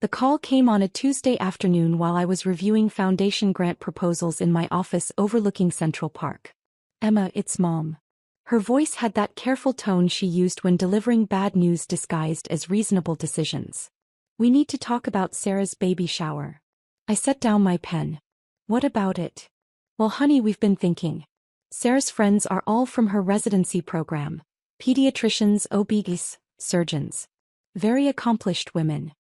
The call came on a Tuesday afternoon while I was reviewing foundation grant proposals in my office overlooking Central Park. Emma, it's Mom. Her voice had that careful tone she used when delivering bad news disguised as reasonable decisions. We need to talk about Sarah's baby shower. I set down my pen. What about it? Well, honey, we've been thinking. Sarah's friends are all from her residency program. Pediatricians, OBs, surgeons. Very accomplished women.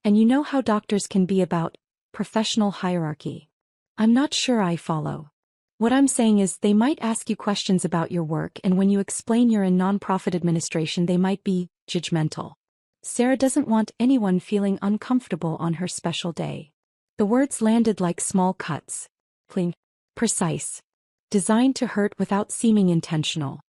And you know how doctors can be about professional hierarchy. I'm not sure I follow. What I'm saying is they might ask you questions about your work, and when you explain you're in nonprofit administration they might be judgmental. Sarah doesn't want anyone feeling uncomfortable on her special day. The words landed like small cuts. Clean. Precise. Designed to hurt without seeming intentional.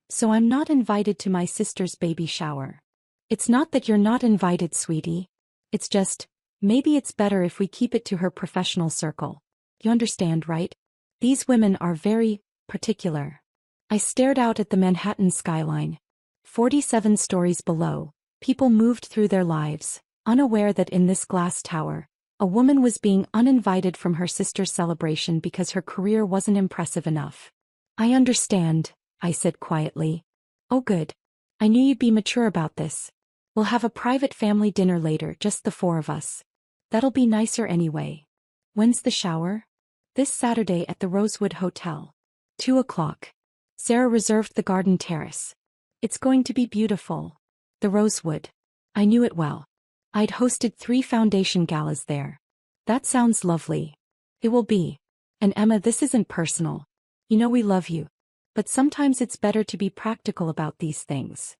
So I'm not invited to my sister's baby shower. It's not that you're not invited, sweetie. It's just, maybe it's better if we keep it to her professional circle. You understand, right? These women are very particular. I stared out at the Manhattan skyline. 47 stories below, people moved through their lives, unaware that in this glass tower, a woman was being uninvited from her sister's celebration because her career wasn't impressive enough. I understand, I said quietly. Oh good. I knew you'd be mature about this. We'll have a private family dinner later, just the four of us. That'll be nicer anyway. When's the shower? This Saturday at the Rosewood Hotel. 2 o'clock. Sarah reserved the garden terrace. It's going to be beautiful. The Rosewood. I knew it well. I'd hosted 3 foundation galas there. That sounds lovely. It will be. And Emma, this isn't personal. You know we love you. But sometimes it's better to be practical about these things.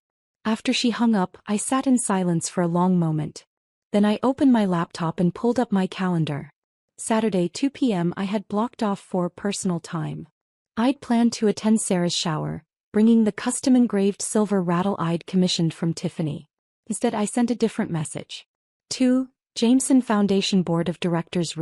After she hung up, I sat in silence for a long moment. Then I opened my laptop and pulled up my calendar. Saturday 2 p.m. I had blocked off for personal time. I'd planned to attend Sarah's shower, bringing the custom-engraved silver rattle-eyed commissioned from Tiffany. Instead I sent a different message. 2. Jameson Foundation Board of Directors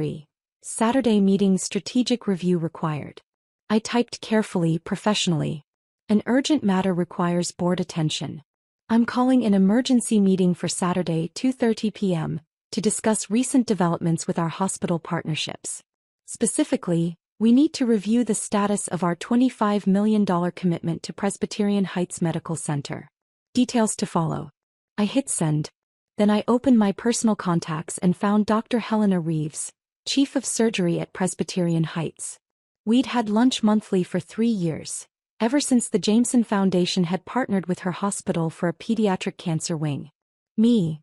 Saturday meeting strategic review required. I typed carefully, professionally. An urgent matter requires board attention. I'm calling an emergency meeting for Saturday 2:30 p.m. to discuss recent developments with our hospital partnerships. Specifically, we need to review the status of our $25 million commitment to Presbyterian Heights Medical Center. Details to follow. I hit send. Then I opened my personal contacts and found Dr. Helena Reeves, Chief of Surgery at Presbyterian Heights. We'd had lunch monthly for 3 years. Ever since the Jameson Foundation had partnered with her hospital for a pediatric cancer wing. Me.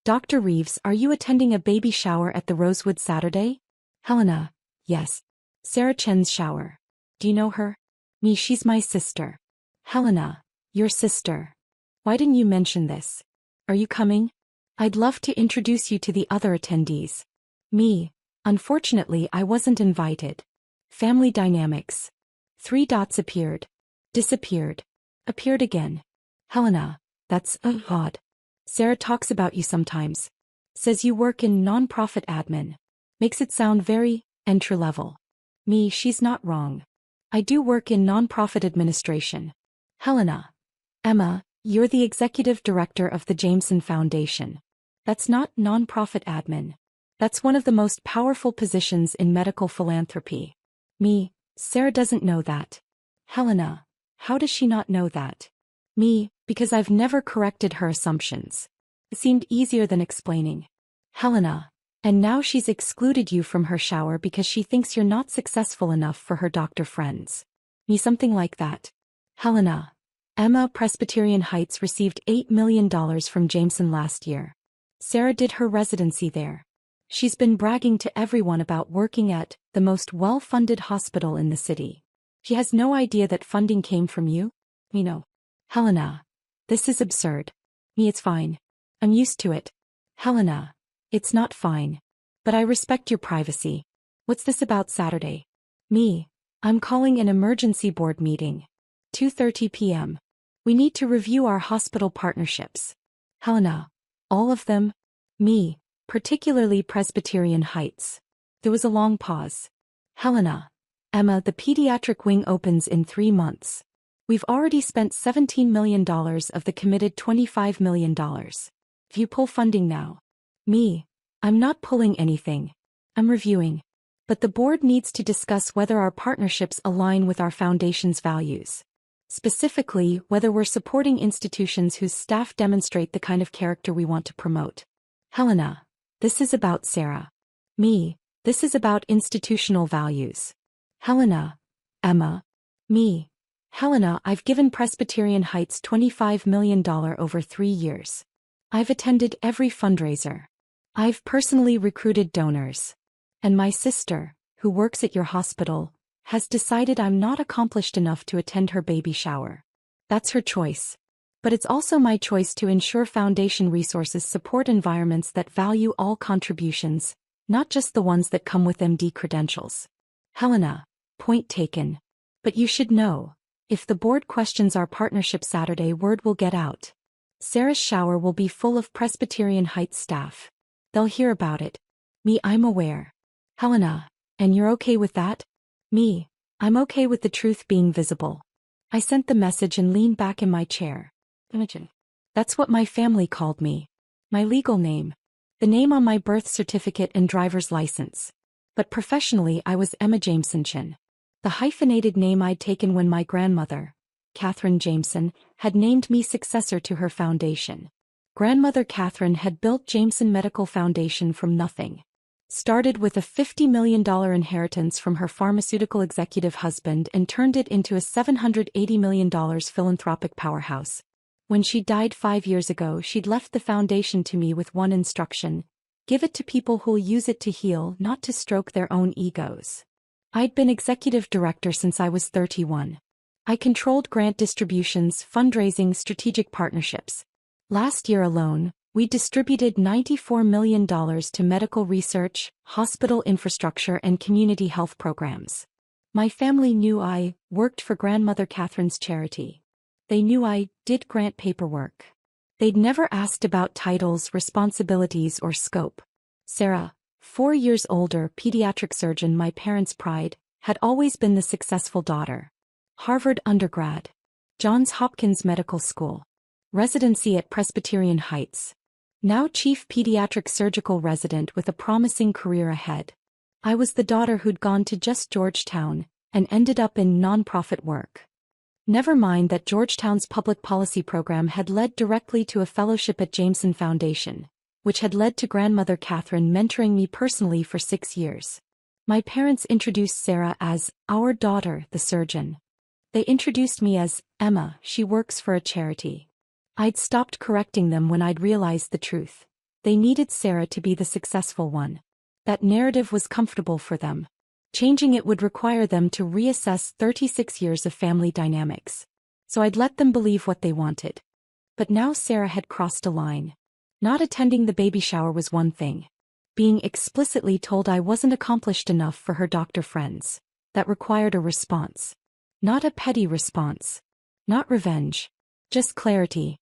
Dr. Reeves, are you attending a baby shower at the Rosewood Saturday? Helena. Yes. Sarah Chen's shower. Do you know her? Me, she's my sister. Helena. Your sister. Why didn't you mention this? Are you coming? I'd love to introduce you to the other attendees. Me. Unfortunately, I wasn't invited. Family dynamics. 3 dots appeared. Disappeared. Appeared again. Helena. That's odd. Sarah talks about you sometimes. Says you work in nonprofit admin. Makes it sound very entry-level. Me, she's not wrong. I do work in nonprofit administration. Helena. Emma, you're the executive director of the Jameson Foundation. That's not nonprofit admin. That's one of the most powerful positions in medical philanthropy. Me, Sarah doesn't know that. Helena. How does she not know that? Me, because I've never corrected her assumptions. It seemed easier than explaining. Helena. And now she's excluded you from her shower because she thinks you're not successful enough for her doctor friends. Me, something like that. Helena. Emma, Presbyterian Heights received $8 million from Jameson last year. Sarah did her residency there. She's been bragging to everyone about working at the most well-funded hospital in the city. She has no idea that funding came from you? Me, no. Helena. This is absurd. Me, it's fine. I'm used to it. Helena. It's not fine. But I respect your privacy. What's this about Saturday? Me. I'm calling an emergency board meeting. 2:30 p.m. We need to review our hospital partnerships. Helena. All of them? Me. Particularly Presbyterian Heights. There was a long pause. Helena. Emma, the pediatric wing opens in 3 months. We've already spent $17 million of the committed $25 million. If you pull funding now. Me. I'm not pulling anything. I'm reviewing. But the board needs to discuss whether our partnerships align with our foundation's values. Specifically, whether we're supporting institutions whose staff demonstrate the kind of character we want to promote. Helena, this is about Sarah. Me, this is about institutional values. Helena, Emma, me. Helena, I've given Presbyterian Heights $25 million over 3 years. I've attended every fundraiser. I've personally recruited donors. And my sister, who works at your hospital, has decided I'm not accomplished enough to attend her baby shower. That's her choice. But it's also my choice to ensure foundation resources support environments that value all contributions, not just the ones that come with MD credentials. Helena, point taken. But you should know, if the board questions our partnership Saturday, word will get out. Sarah's shower will be full of Presbyterian Heights staff. They'll hear about it. Me, I'm aware. Helena, and you're okay with that? Me, I'm okay with the truth being visible. I sent the message and leaned back in my chair. Imogen. That's what my family called me. My legal name. The name on my birth certificate and driver's license. But professionally I was Emma Jameson. The hyphenated name I'd taken when my grandmother, Catherine Jameson, had named me successor to her foundation. Grandmother Catherine had built Jameson Medical Foundation from nothing. Started with a $50 million inheritance from her pharmaceutical executive husband and turned it into a $780 million philanthropic powerhouse. When she died 5 years ago, she'd left the foundation to me with one instruction: give it to people who'll use it to heal, not to stroke their own egos. I'd been executive director since I was 31. I controlled grant distributions, fundraising, strategic partnerships. Last year alone, we distributed $94 million to medical research, hospital infrastructure, and community health programs. My family knew I worked for Grandmother Catherine's charity. They knew I did grant paperwork. They'd never asked about titles, responsibilities, or scope. Sarah, 4 years older, pediatric surgeon, my parents' pride, had always been the successful daughter. Harvard undergrad. Johns Hopkins Medical School. Residency at Presbyterian Heights. Now chief pediatric surgical resident with a promising career ahead. I was the daughter who'd gone to just Georgetown and ended up in nonprofit work. Never mind that Georgetown's public policy program had led directly to a fellowship at Jameson Foundation, which had led to Grandmother Catherine mentoring me personally for 6 years. My parents introduced Sarah as our daughter, the surgeon. They introduced me as Emma, she works for a charity. I'd stopped correcting them when I'd realized the truth. They needed Sarah to be the successful one. That narrative was comfortable for them. Changing it would require them to reassess 36 years of family dynamics. So I'd let them believe what they wanted. But now Sarah had crossed a line. Not attending the baby shower was one thing. Being explicitly told I wasn't accomplished enough for her doctor friends. That required a response. Not a petty response. Not revenge. Just clarity.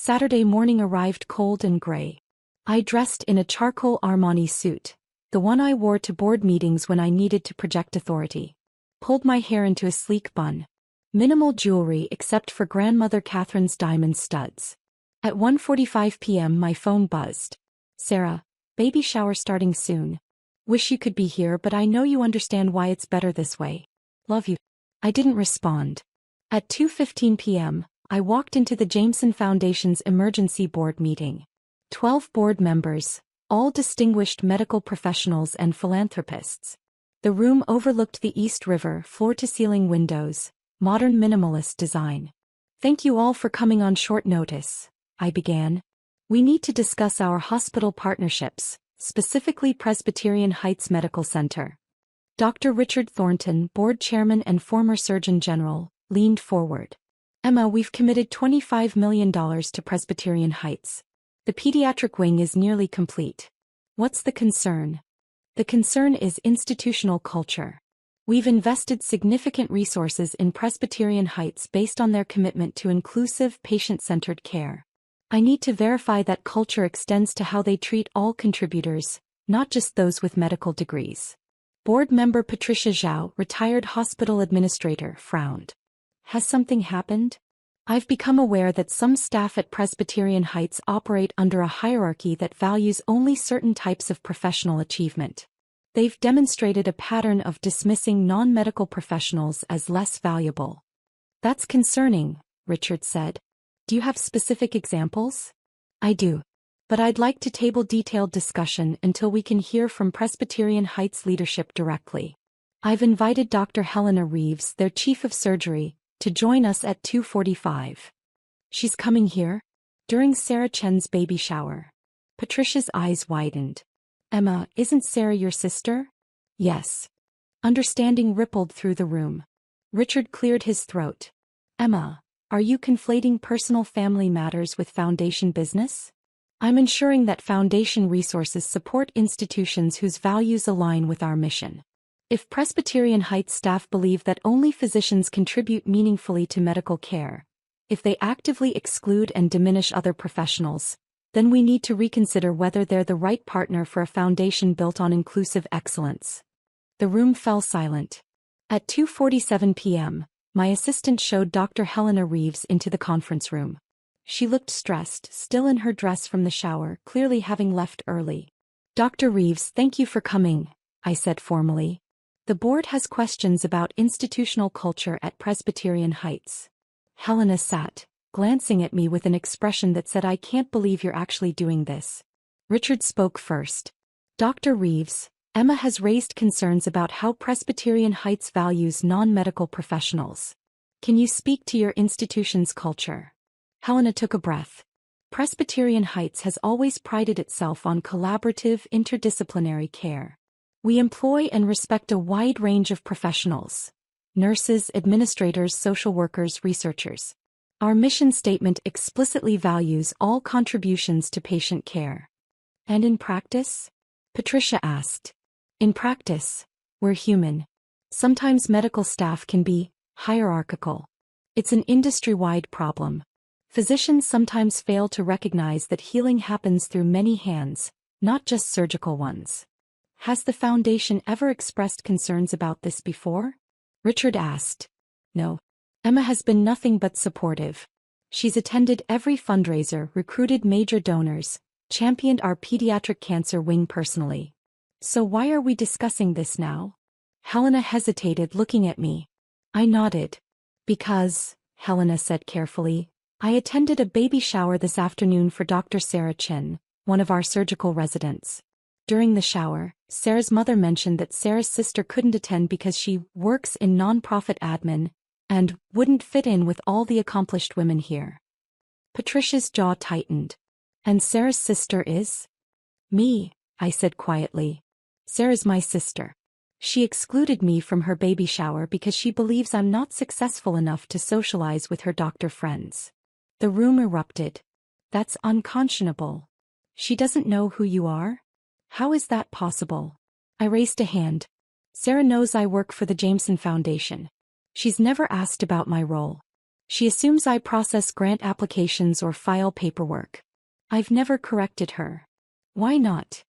Saturday morning arrived cold and gray. I dressed in a charcoal Armani suit. The one I wore to board meetings when I needed to project authority. Pulled my hair into a sleek bun. Minimal jewelry except for Grandmother Catherine's diamond studs. At 1:45 p.m. my phone buzzed. Sarah, baby shower starting soon. Wish you could be here, but I know you understand why it's better this way. Love you. I didn't respond. At 2:15 p.m., I walked into the Jameson Foundation's emergency board meeting. 12 board members, all distinguished medical professionals and philanthropists. The room overlooked the East River, floor-to-ceiling windows, modern minimalist design. Thank you all for coming on short notice, I began. We need to discuss our hospital partnerships, specifically Presbyterian Heights Medical Center. Dr. Richard Thornton, board chairman and former Surgeon General, leaned forward. Emma, we've committed $25 million to Presbyterian Heights. The pediatric wing is nearly complete. What's the concern? The concern is institutional culture. We've invested significant resources in Presbyterian Heights based on their commitment to inclusive, patient-centered care. I need to verify that culture extends to how they treat all contributors, not just those with medical degrees. Board member Patricia Zhao, retired hospital administrator, frowned. Has something happened? I've become aware that some staff at Presbyterian Heights operate under a hierarchy that values only certain types of professional achievement. They've demonstrated a pattern of dismissing non-medical professionals as less valuable. That's concerning, Richard said. Do you have specific examples? I do. But I'd like to table detailed discussion until we can hear from Presbyterian Heights leadership directly. I've invited Dr. Helena Reeves, their chief of surgery, to join us at 2:45. She's coming here? During Sarah Chen's baby shower. Patricia's eyes widened. Emma, isn't Sarah your sister? Yes. Understanding rippled through the room. Richard cleared his throat. Emma, are you conflating personal family matters with foundation business? I'm ensuring that foundation resources support institutions whose values align with our mission. If Presbyterian Heights staff believe that only physicians contribute meaningfully to medical care, if they actively exclude and diminish other professionals, then we need to reconsider whether they're the right partner for a foundation built on inclusive excellence. The room fell silent. At 2:47 p.m., my assistant showed Dr. Helena Reeves into the conference room. She looked stressed, still in her dress from the shower, clearly having left early. Dr. Reeves, thank you for coming, I said formally. The board has questions about institutional culture at Presbyterian Heights. Helena sat, glancing at me with an expression that said, I can't believe you're actually doing this. Richard spoke first. Dr. Reeves, Emma has raised concerns about how Presbyterian Heights values non-medical professionals. Can you speak to your institution's culture? Helena took a breath. Presbyterian Heights has always prided itself on collaborative, interdisciplinary care. We employ and respect a wide range of professionals: nurses, administrators, social workers, researchers. Our mission statement explicitly values all contributions to patient care. And in practice? Patricia asked. In practice, we're human. Sometimes medical staff can be hierarchical. It's an industry-wide problem. Physicians sometimes fail to recognize that healing happens through many hands, not just surgical ones. Has the foundation ever expressed concerns about this before? Richard asked. No. Emma has been nothing but supportive. She's attended every fundraiser, recruited major donors, championed our pediatric cancer wing personally. So why are we discussing this now? Helena hesitated, looking at me. I nodded. Because, Helena said carefully, I attended a baby shower this afternoon for Dr. Sarah Chen, one of our surgical residents. During the shower, Sarah's mother mentioned that Sarah's sister couldn't attend because she works in nonprofit admin and wouldn't fit in with all the accomplished women here. Patricia's jaw tightened. And Sarah's sister is? Me, I said quietly. Sarah's my sister. She excluded me from her baby shower because she believes I'm not successful enough to socialize with her doctor friends. The room erupted. That's unconscionable. She doesn't know who you are? How is that possible? I raised a hand. Sarah knows I work for the Jameson Foundation. She's never asked about my role. She assumes I process grant applications or file paperwork. I've never corrected her. Why not?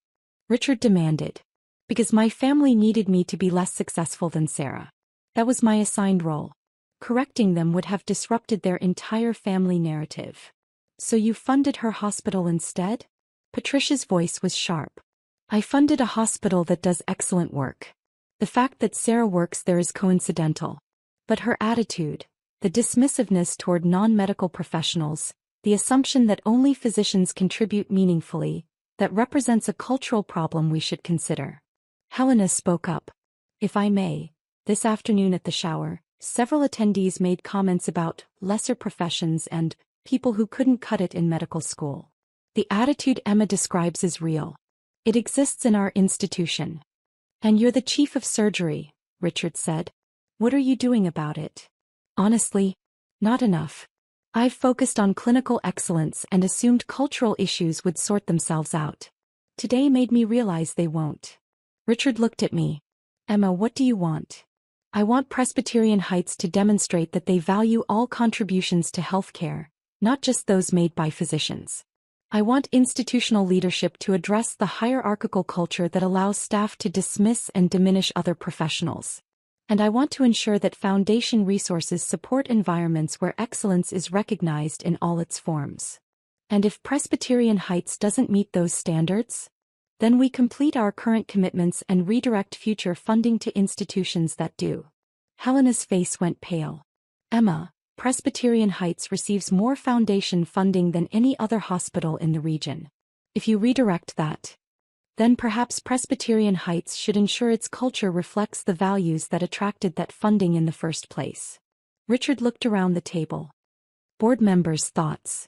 Richard demanded. Because my family needed me to be less successful than Sarah. That was my assigned role. Correcting them would have disrupted their entire family narrative. So you funded her hospital instead? Patricia's voice was sharp. I funded a hospital that does excellent work. The fact that Sarah works there is coincidental. But her attitude, the dismissiveness toward non-medical professionals, the assumption that only physicians contribute meaningfully, that represents a cultural problem we should consider. Helena spoke up. If I may, this afternoon at the shower, several attendees made comments about lesser professions and people who couldn't cut it in medical school. The attitude Emma describes is real. It exists in our institution. And you're the chief of surgery, Richard said. What are you doing about it? Honestly, not enough. I've focused on clinical excellence and assumed cultural issues would sort themselves out. Today made me realize they won't. Richard looked at me. Emma, what do you want? I want Presbyterian Heights to demonstrate that they value all contributions to healthcare, not just those made by physicians. I want institutional leadership to address the hierarchical culture that allows staff to dismiss and diminish other professionals. And I want to ensure that foundation resources support environments where excellence is recognized in all its forms. And if Presbyterian Heights doesn't meet those standards, then we complete our current commitments and redirect future funding to institutions that do. Helena's face went pale. Emma, Presbyterian Heights receives more foundation funding than any other hospital in the region. If you redirect that, then perhaps Presbyterian Heights should ensure its culture reflects the values that attracted that funding in the first place. Richard looked around the table. Board members' thoughts.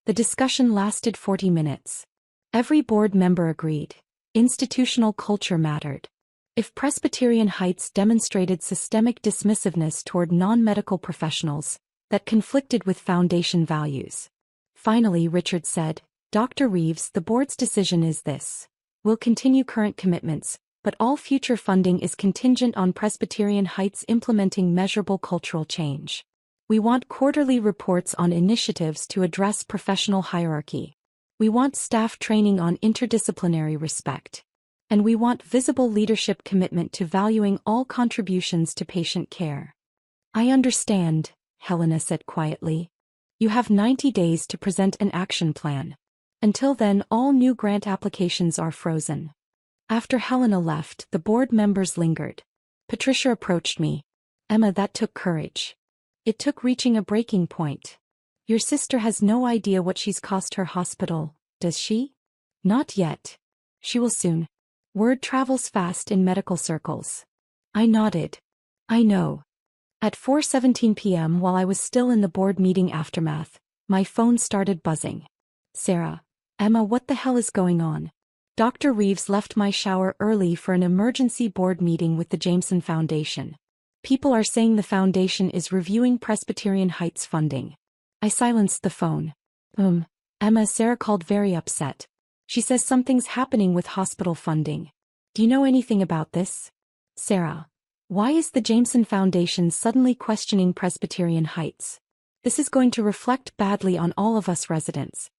The discussion lasted 40 minutes. Every board member agreed. Institutional culture mattered. If Presbyterian Heights demonstrated systemic dismissiveness toward non-medical professionals, that conflicted with foundation values. Finally, Richard said, Dr. Reeves, the board's decision is this. We'll continue current commitments, but all future funding is contingent on Presbyterian Heights implementing measurable cultural change. We want quarterly reports on initiatives to address professional hierarchy. We want staff training on interdisciplinary respect. And we want visible leadership commitment to valuing all contributions to patient care. I understand, Helena said quietly. You have 90 days to present an action plan. Until then, all new grant applications are frozen. After Helena left, the board members lingered. Patricia approached me. Emma, that took courage. It took reaching a breaking point. Your sister has no idea what she's cost her hospital, does she? Not yet. She will soon. Word travels fast in medical circles. I nodded. I know. At 4:17 p.m. while I was still in the board meeting aftermath, my phone started buzzing. Sarah. Emma, what the hell is going on? Dr. Reeves left my shower early for an emergency board meeting with the Jameson Foundation. People are saying the foundation is reviewing Presbyterian Heights funding. I silenced the phone. Emma, Sarah called very upset. She says something's happening with hospital funding. Do you know anything about this? Sarah. Why is the Jameson Foundation suddenly questioning Presbyterian Heights? This is going to reflect badly on all of us residents.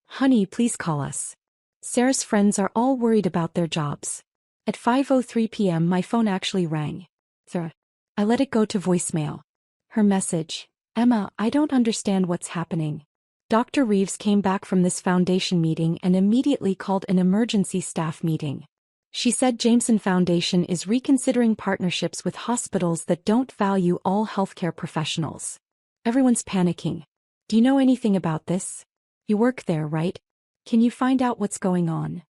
Honey, please call us. Sarah's friends are all worried about their jobs. At 5:03 p.m. my phone actually rang. I let it go to voicemail. Her message. Emma, I don't understand what's happening. Dr. Reeves came back from this foundation meeting and immediately called an emergency staff meeting. She said Jameson Foundation is reconsidering partnerships with hospitals that don't value all healthcare professionals. Everyone's panicking. Do you know anything about this? You work there, right? Can you find out what's going on?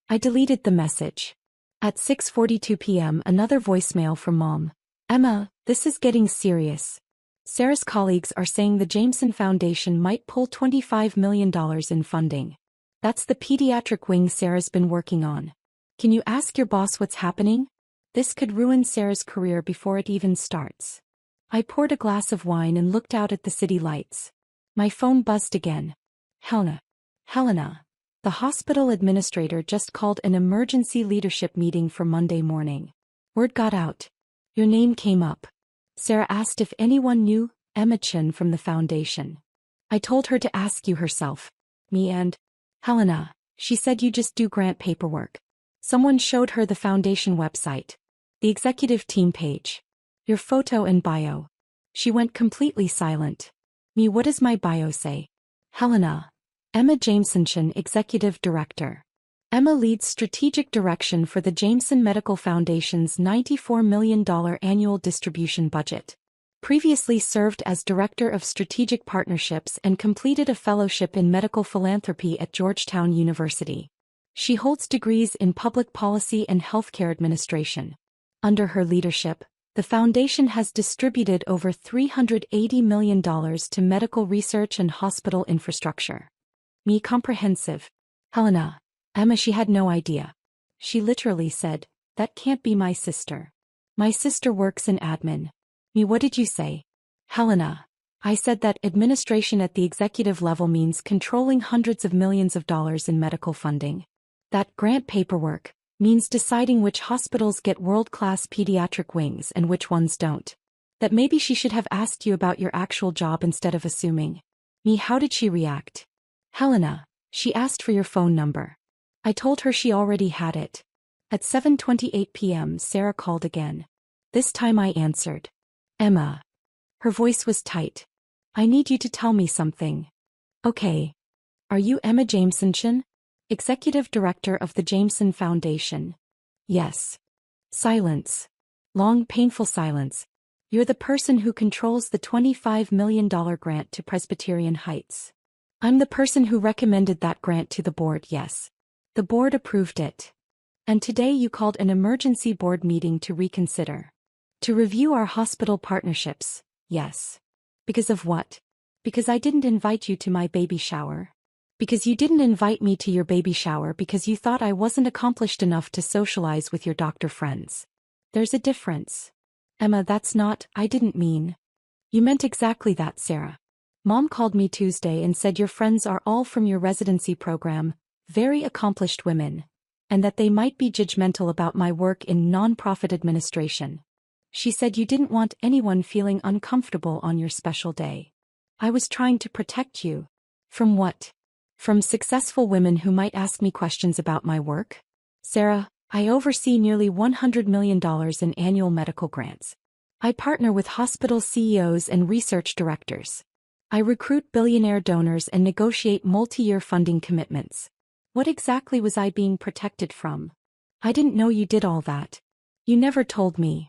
I deleted the message. At 6:42 p.m. another voicemail from Mom. Emma, this is getting serious. Sarah's colleagues are saying the Jameson Foundation might pull $25 million in funding. That's the pediatric wing Sarah's been working on. Can you ask your boss what's happening? This could ruin Sarah's career before it even starts. I poured a glass of wine and looked out at the city lights. My phone buzzed again. Helena. The hospital administrator just called an emergency leadership meeting for Monday morning. Word got out. Your name came up. Sarah asked if anyone knew Emma Chin from the foundation. I told her to ask you herself. Me and Helena. She said you just do grant paperwork. Someone showed her the foundation website. The executive team page. Your photo and bio. She went completely silent. Me, what does my bio say? Helena. Emma Jameson, Executive Director. Emma leads strategic direction for the Jameson Medical Foundation's $94 million annual distribution budget. Previously served as Director of Strategic Partnerships and completed a fellowship in medical philanthropy at Georgetown University. She holds degrees in public policy and healthcare administration. Under her leadership, the foundation has distributed over $380 million to medical research and hospital infrastructure. Me, comprehensive. Helena. Emma, she had no idea. She literally said, that can't be my sister. My sister works in admin. Me, what did you say? Helena. I said that administration at the executive level means controlling hundreds of millions of dollars in medical funding. That grant paperwork means deciding which hospitals get world-class pediatric wings and which ones don't. That maybe she should have asked you about your actual job instead of assuming. Me, how did she react? Helena. She asked for your phone number. I told her she already had it. At 7:28 p.m. Sarah called again. This time I answered. Emma. Her voice was tight. I need you to tell me something. Okay. Are you Emma Jameson, Executive Director of the Jameson Foundation? Yes. Silence. Long, painful silence. You're the person who controls the $25 million grant to Presbyterian Heights. I'm the person who recommended that grant to the board, yes. The board approved it. And today you called an emergency board meeting to reconsider. To review our hospital partnerships, yes. Because of what? Because I didn't invite you to my baby shower. Because you didn't invite me to your baby shower because you thought I wasn't accomplished enough to socialize with your doctor friends. There's a difference. Emma, I didn't mean. You meant exactly that, Sarah. Mom called me Tuesday and said your friends are all from your residency program, very accomplished women, and that they might be judgmental about my work in nonprofit administration. She said you didn't want anyone feeling uncomfortable on your special day. I was trying to protect you. From what? From successful women who might ask me questions about my work? Sarah, I oversee nearly $100 million in annual medical grants. I partner with hospital CEOs and research directors. I recruit billionaire donors and negotiate multi-year funding commitments. What exactly was I being protected from? I didn't know you did all that. You never told me.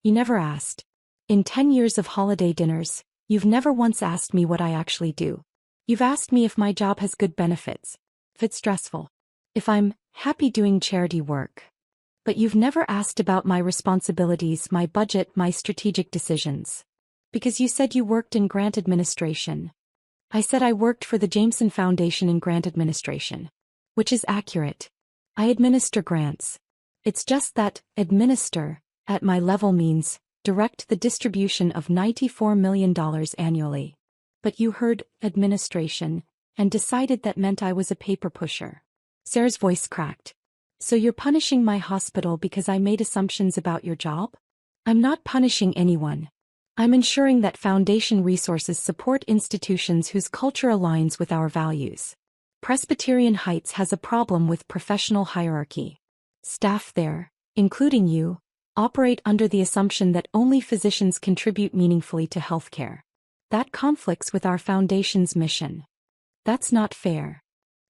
You never asked. In 10 years of holiday dinners, you've never once asked me what I actually do. You've asked me if my job has good benefits, if it's stressful, if I'm happy doing charity work. But you've never asked about my responsibilities, my budget, my strategic decisions. Because you said you worked in grant administration. I said I worked for the Jameson Foundation in grant administration. Which is accurate. I administer grants. It's just that, administer, at my level means, direct the distribution of $94 million annually. But you heard, administration, and decided that meant I was a paper pusher. Sarah's voice cracked. So you're punishing my hospital because I made assumptions about your job? I'm not punishing anyone. I'm ensuring that foundation resources support institutions whose culture aligns with our values. Presbyterian Heights has a problem with professional hierarchy. Staff there, including you, operate under the assumption that only physicians contribute meaningfully to healthcare. That conflicts with our foundation's mission. That's not fair.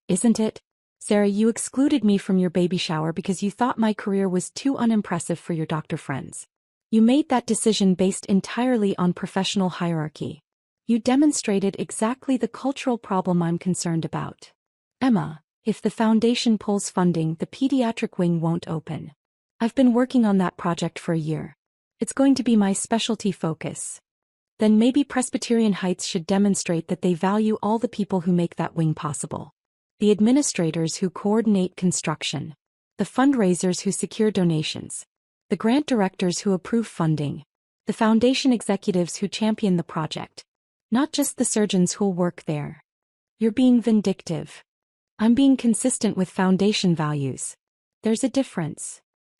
Isn't it? Sarah, you excluded me from your baby shower because you thought my career was too unimpressive for your doctor friends. You made that decision based entirely on professional hierarchy. You demonstrated exactly the cultural problem I'm concerned about. Emma, if the foundation pulls funding, the pediatric wing won't open. I've been working on that project for a year. It's going to be my specialty focus. Then maybe Presbyterian Heights should demonstrate that they value all the people who make that wing possible. The administrators who coordinate construction. The fundraisers who secure donations. The grant directors who approve funding. The foundation executives who champion the project. Not just the surgeons who'll work there. You're being vindictive. I'm being consistent with foundation values. There's a difference.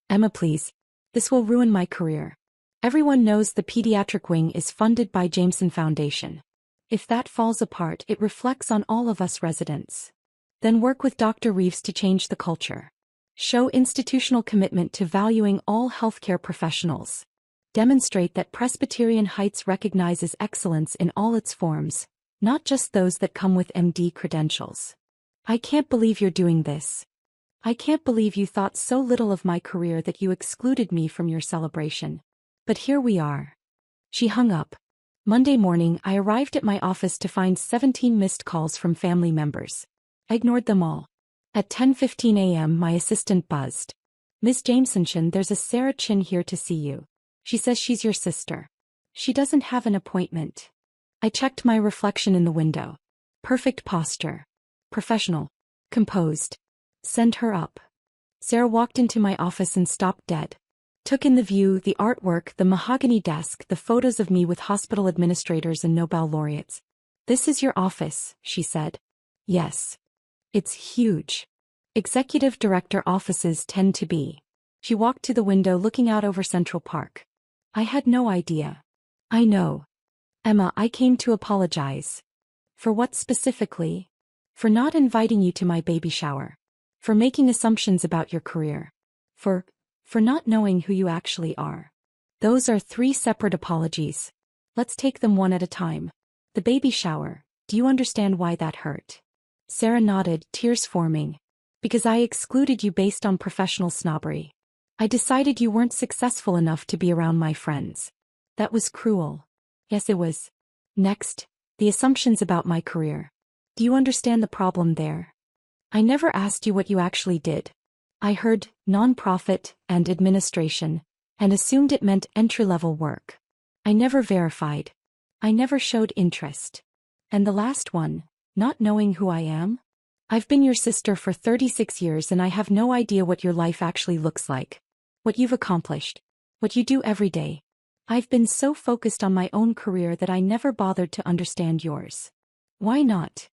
Emma, please. This will ruin my career. Everyone knows the pediatric wing is funded by Jameson Foundation. If that falls apart, it reflects on all of us residents. Then work with Dr. Reeves to change the culture. Show institutional commitment to valuing all healthcare professionals. Demonstrate that Presbyterian Heights recognizes excellence in all its forms, not just those that come with MD credentials. I can't believe you're doing this. I can't believe you thought so little of my career that you excluded me from your celebration. But here we are. She hung up. Monday morning, I arrived at my office to find 17 missed calls from family members. I ignored them all. At 10:15 a.m., my assistant buzzed. Miss Jameson, there's a Sarah Chin here to see you. She says she's your sister. She doesn't have an appointment. I checked my reflection in the window. Perfect posture. Professional. Composed. Send her up. Sarah walked into my office and stopped dead. Took in the view, the artwork, the mahogany desk, the photos of me with hospital administrators and Nobel laureates. This is your office, she said. Yes. It's huge. Executive director offices tend to be. She walked to the window looking out over Central Park. I had no idea. I know. Emma, I came to apologize. For what specifically? For not inviting you to my baby shower. For making assumptions about your career. For not knowing who you actually are. Those are three separate apologies. Let's take them one at a time. The baby shower, do you understand why that hurt? Sarah nodded, tears forming. Because I excluded you based on professional snobbery. I decided you weren't successful enough to be around my friends. That was cruel. Yes, it was. Next, the assumptions about my career. Do you understand the problem there? I never asked you what you actually did. I heard nonprofit and administration, and assumed it meant entry-level work. I never verified. I never showed interest. And the last one, not knowing who I am? I've been your sister for 36 years and I have no idea what your life actually looks like. What you've accomplished. What you do every day. I've been so focused on my own career that I never bothered to understand yours. Why not?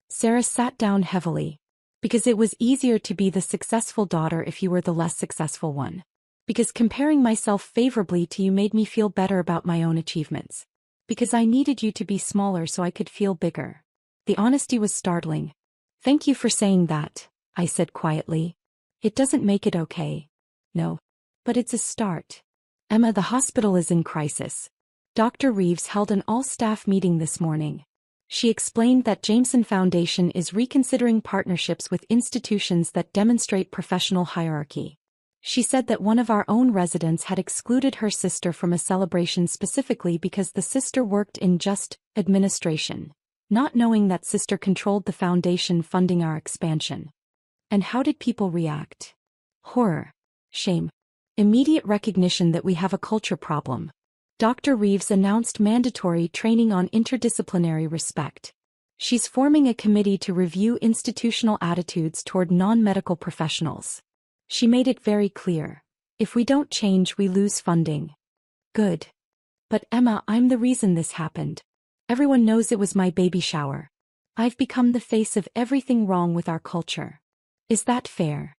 Sarah sat down heavily. Because it was easier to be the successful daughter if you were the less successful one. Because comparing myself favorably to you made me feel better about my own achievements. Because I needed you to be smaller so I could feel bigger. The honesty was startling. Thank you for saying that, I said quietly. It doesn't make it okay. No. But it's a start. Emma, the hospital is in crisis. Dr. Reeves held an all-staff meeting this morning. She explained that Jameson Foundation is reconsidering partnerships with institutions that demonstrate professional hierarchy. She said that one of our own residents had excluded her sister from a celebration specifically because the sister worked in just administration, not knowing that sister controlled the foundation funding our expansion. And how did people react? Horror. Shame. Immediate recognition that we have a culture problem. Dr. Reeves announced mandatory training on interdisciplinary respect. She's forming a committee to review institutional attitudes toward non-medical professionals. She made it very clear. If we don't change, we lose funding. Good. But Emma, I'm the reason this happened. Everyone knows it was my baby shower. I've become the face of everything wrong with our culture. Is that fair?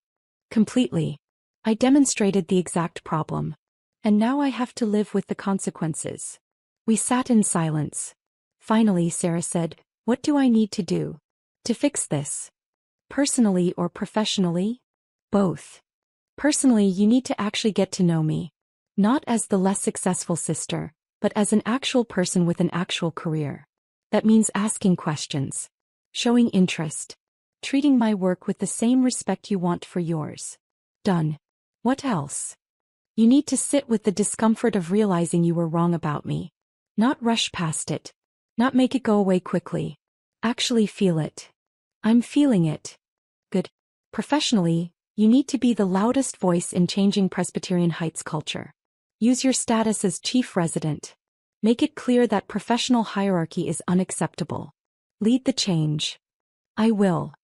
Completely. I demonstrated the exact problem. And now I have to live with the consequences. We sat in silence. Finally, Sarah said, "What do I need to do to fix this? Personally or professionally?" Both. Personally, you need to actually get to know me. Not as the less successful sister, but as an actual person with an actual career. That means asking questions. Showing interest. Treating my work with the same respect you want for yours. Done. What else? You need to sit with the discomfort of realizing you were wrong about me. Not rush past it. Not make it go away quickly. Actually feel it. I'm feeling it. Good. Professionally, you need to be the loudest voice in changing Presbyterian Heights culture. Use your status as chief resident. Make it clear that professional hierarchy is unacceptable. Lead the change. I will.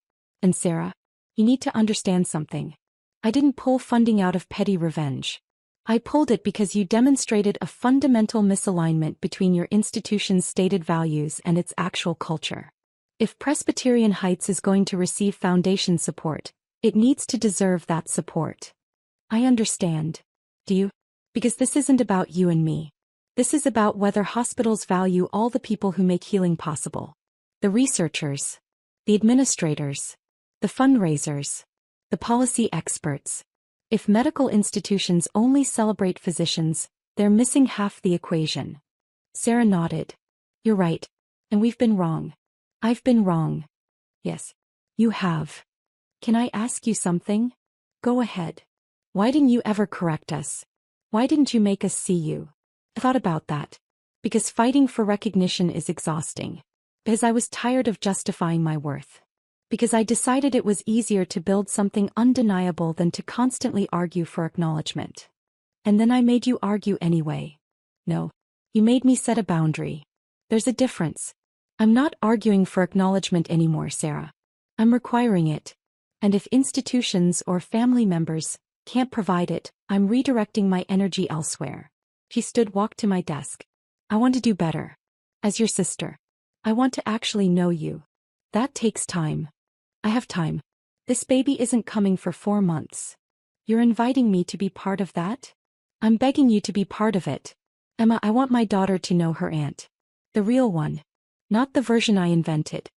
And Sarah, you need to understand something. I didn't pull funding out of petty revenge. I pulled it because you demonstrated a fundamental misalignment between your institution's stated values and its actual culture. If Presbyterian Heights is going to receive foundation support, it needs to deserve that support. I understand. Do you? Because this isn't about you and me. This is about whether hospitals value all the people who make healing possible. The researchers. The administrators. The fundraisers. The policy experts. If medical institutions only celebrate physicians, they're missing half the equation. Sarah nodded. You're right. And we've been wrong. I've been wrong. Yes. You have. Can I ask you something? Go ahead. Why didn't you ever correct us? Why didn't you make us see you? I thought about that. Because fighting for recognition is exhausting. Because I was tired of justifying my worth. Because I decided it was easier to build something undeniable than to constantly argue for acknowledgement. And then I made you argue anyway. No. You made me set a boundary. There's a difference. I'm not arguing for acknowledgement anymore, Sarah. I'm requiring it. And if institutions or family members can't provide it, I'm redirecting my energy elsewhere. She walked to my desk. I want to do better. As your sister. I want to actually know you. That takes time. I have time. This baby isn't coming for 4 months. You're inviting me to be part of that? I'm begging you to be part of it. Emma, I want my daughter to know her aunt. The real one. Not the version I invented.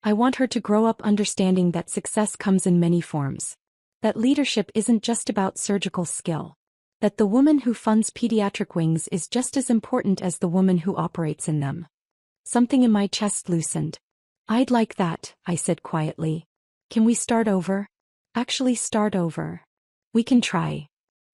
I want her to grow up understanding that success comes in many forms. That leadership isn't just about surgical skill. That the woman who funds pediatric wings is just as important as the woman who operates in them. Something in my chest loosened. I'd like that, I said quietly. Can we start over? Actually start over. We can try.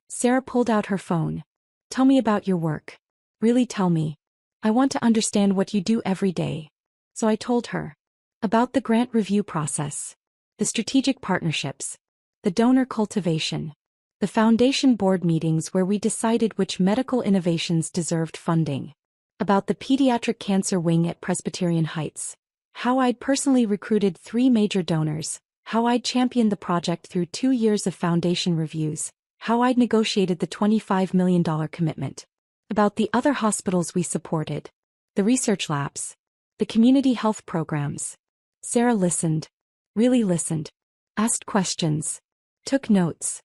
Sarah pulled out her phone. Tell me about your work. Really tell me. I want to understand what you do every day. So I told her. About the grant review process. The strategic partnerships. The donor cultivation. The foundation board meetings where we decided which medical innovations deserved funding. About the pediatric cancer wing at Presbyterian Heights. How I'd personally recruited 3 major donors. How I'd championed the project through 2 years of foundation reviews. How I'd negotiated the $25 million commitment. About the other hospitals we supported. The research labs. The community health programs. Sarah listened. Really listened. Asked questions. Took notes.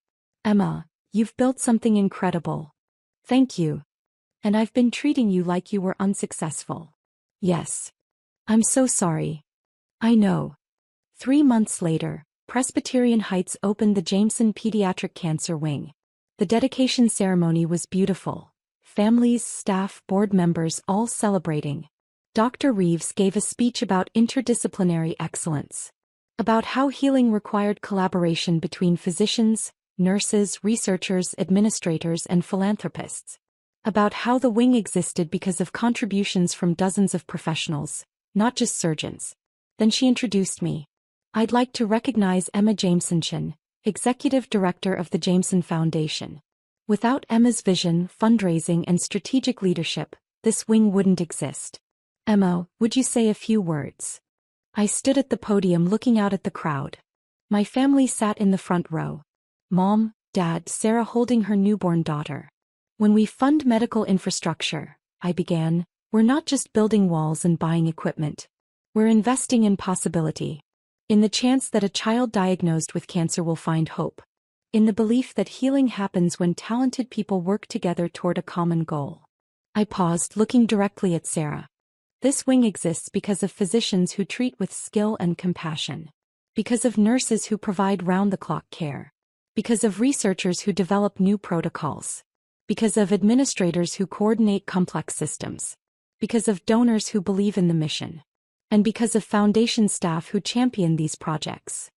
Emma, you've built something incredible. Thank you. And I've been treating you like you were unsuccessful. Yes. I'm so sorry. I know. 3 months later, Presbyterian Heights opened the Jameson Pediatric Cancer Wing. The dedication ceremony was beautiful. Families, staff, board members all celebrating. Dr. Reeves gave a speech about interdisciplinary excellence. About how healing required collaboration between physicians, nurses, researchers, administrators, and philanthropists. About how the wing existed because of contributions from dozens of professionals, not just surgeons. Then she introduced me. I'd like to recognize Emma Jameson, Executive Director of the Jameson Foundation. Without Emma's vision, fundraising, and strategic leadership, this wing wouldn't exist. Emma, would you say a few words? I stood at the podium looking out at the crowd. My family sat in the front row. Mom, Dad, Sarah holding her newborn daughter. When we fund medical infrastructure, I began, we're not just building walls and buying equipment. We're investing in possibility. In the chance that a child diagnosed with cancer will find hope. In the belief that healing happens when talented people work together toward a common goal. I paused, looking directly at Sarah. This wing exists because of physicians who treat with skill and compassion. Because of nurses who provide round-the-clock care. Because of researchers who develop new protocols. Because of administrators who coordinate complex systems. Because of donors who believe in the mission. And because of foundation staff who champion these projects.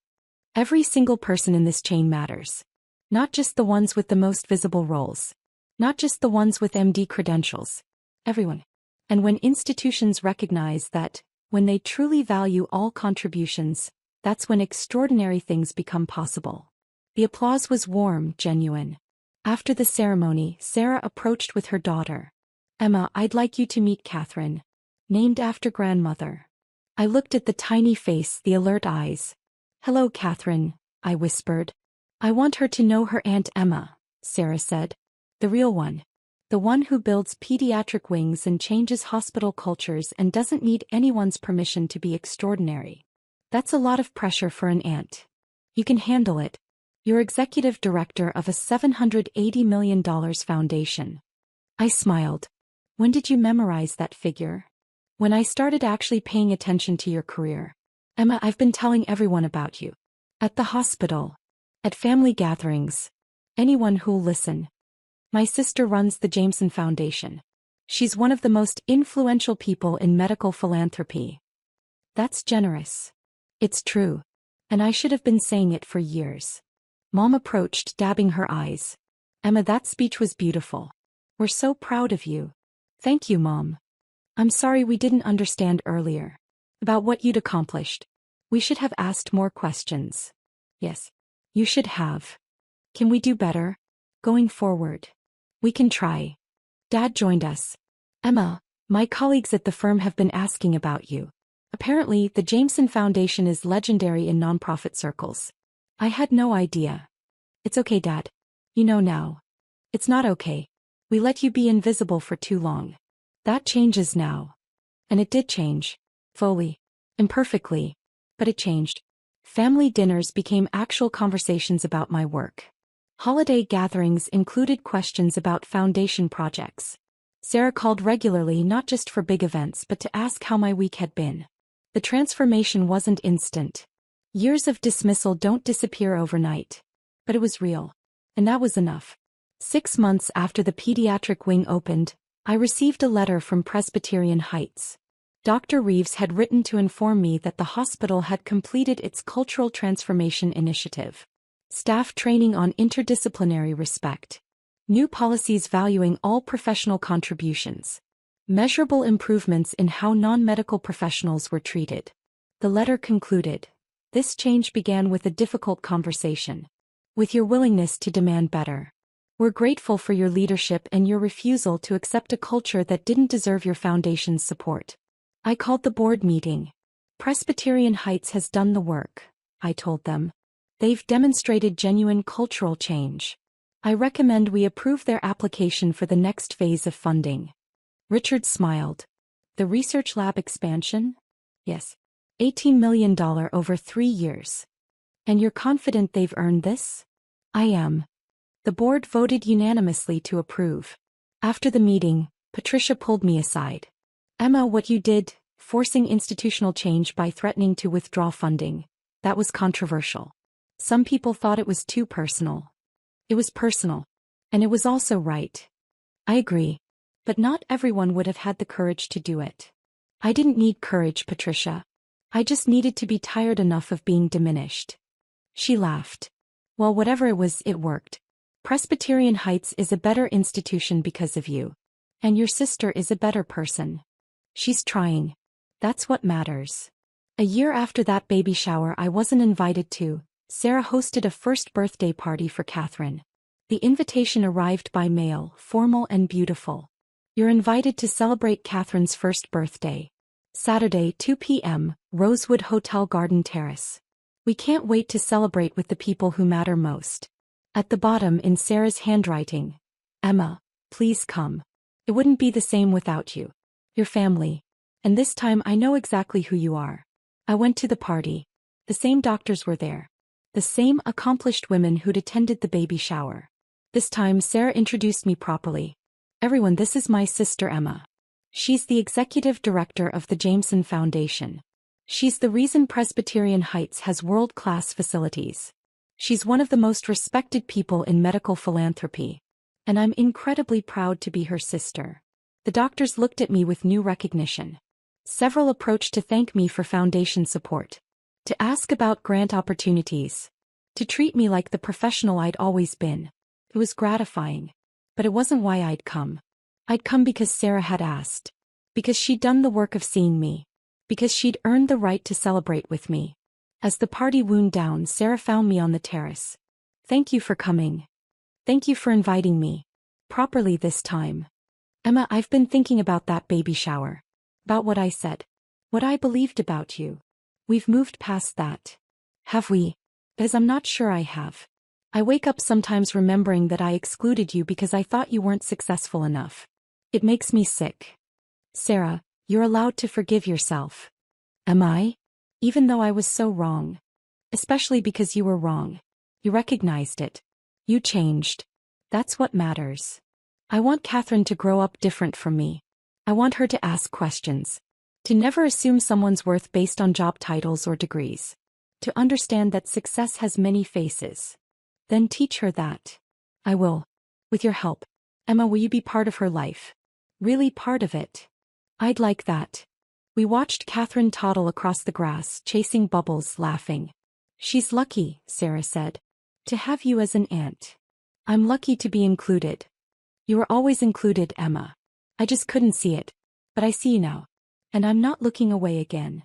Every single person in this chain matters. Not just the ones with the most visible roles. Not just the ones with MD credentials. Everyone. And when institutions recognize that, when they truly value all contributions, that's when extraordinary things become possible. The applause was warm, genuine. After the ceremony, Sarah approached with her daughter. Emma, I'd like you to meet Catherine. Named after grandmother. I looked at the tiny face, the alert eyes. Hello, Catherine, I whispered. I want her to know her Aunt Emma, Sarah said. The real one. The one who builds pediatric wings and changes hospital cultures and doesn't need anyone's permission to be extraordinary. That's a lot of pressure for an aunt. You can handle it. You're executive director of a $780 million foundation. I smiled. When did you memorize that figure? When I started actually paying attention to your career. Emma, I've been telling everyone about you. At the hospital. At family gatherings. Anyone who'll listen. My sister runs the Jameson Foundation. She's one of the most influential people in medical philanthropy. That's generous. It's true. And I should have been saying it for years. Mom approached, dabbing her eyes. Emma, that speech was beautiful. We're so proud of you. Thank you, Mom. I'm sorry we didn't understand earlier. About what you'd accomplished. We should have asked more questions. Yes. You should have. Can we do better? Going forward. We can try. Dad joined us. Emma, my colleagues at the firm have been asking about you. Apparently, the Jameson Foundation is legendary in nonprofit circles. I had no idea. It's okay, Dad. You know now. It's not okay. We let you be invisible for too long. That changes now. And it did change. Fully. Imperfectly. But it changed. Family dinners became actual conversations about my work. Holiday gatherings included questions about foundation projects. Sarah called regularly not just for big events but to ask how my week had been. The transformation wasn't instant. Years of dismissal don't disappear overnight. But it was real. And that was enough. 6 months after the pediatric wing opened, I received a letter from Presbyterian Heights. Dr. Reeves had written to inform me that the hospital had completed its cultural transformation initiative. Staff training on interdisciplinary respect. New policies valuing all professional contributions. Measurable improvements in how non-medical professionals were treated. The letter concluded. This change began with a difficult conversation. With your willingness to demand better. We're grateful for your leadership and your refusal to accept a culture that didn't deserve your foundation's support. I called the board meeting. Presbyterian Heights has done the work, I told them. They've demonstrated genuine cultural change. I recommend we approve their application for the next phase of funding. Richard smiled. The research lab expansion? Yes. $18 million over 3 years. And you're confident they've earned this? I am. The board voted unanimously to approve. After the meeting, Patricia pulled me aside. Emma, what you did, forcing institutional change by threatening to withdraw funding, that was controversial. Some people thought it was too personal. It was personal. And it was also right. I agree. But not everyone would have had the courage to do it. I didn't need courage, Patricia. I just needed to be tired enough of being diminished. She laughed. Well, whatever it was, it worked. Presbyterian Heights is a better institution because of you. And your sister is a better person. She's trying. That's what matters. A year after that baby shower I wasn't invited to, Sarah hosted a first birthday party for Catherine. The invitation arrived by mail, formal and beautiful. You're invited to celebrate Catherine's first birthday. Saturday, 2 p.m., Rosewood Hotel Garden Terrace. We can't wait to celebrate with the people who matter most. At the bottom in Sarah's handwriting, Emma, please come. It wouldn't be the same without you. Your family. And this time I know exactly who you are. I went to the party. The same doctors were there. The same accomplished women who'd attended the baby shower. This time Sarah introduced me properly. Everyone, this is my sister Emma. She's the executive director of the Jameson Foundation. She's the reason Presbyterian Heights has world-class facilities. She's one of the most respected people in medical philanthropy. And I'm incredibly proud to be her sister. The doctors looked at me with new recognition. Several approached to thank me for foundation support. To ask about grant opportunities. To treat me like the professional I'd always been. It was gratifying. But it wasn't why I'd come. I'd come because Sarah had asked. Because she'd done the work of seeing me. Because she'd earned the right to celebrate with me. As the party wound down, Sarah found me on the terrace. Thank you for coming. Thank you for inviting me. Properly this time. Emma, I've been thinking about that baby shower. About what I said. What I believed about you. We've moved past that. Have we? Because I'm not sure I have. I wake up sometimes remembering that I excluded you because I thought you weren't successful enough. It makes me sick. Sarah, you're allowed to forgive yourself. Am I? Even though I was so wrong. Especially because you were wrong. You recognized it. You changed. That's what matters. I want Catherine to grow up different from me. I want her to ask questions. To never assume someone's worth based on job titles or degrees. To understand that success has many faces. Then teach her that. I will. With your help. Emma, will you be part of her life? Really part of it? I'd like that. We watched Catherine toddle across the grass, chasing bubbles, laughing. She's lucky, Sarah said. To have you as an aunt. I'm lucky to be included. You were always included, Emma. I just couldn't see it. But I see you now. And I'm not looking away again.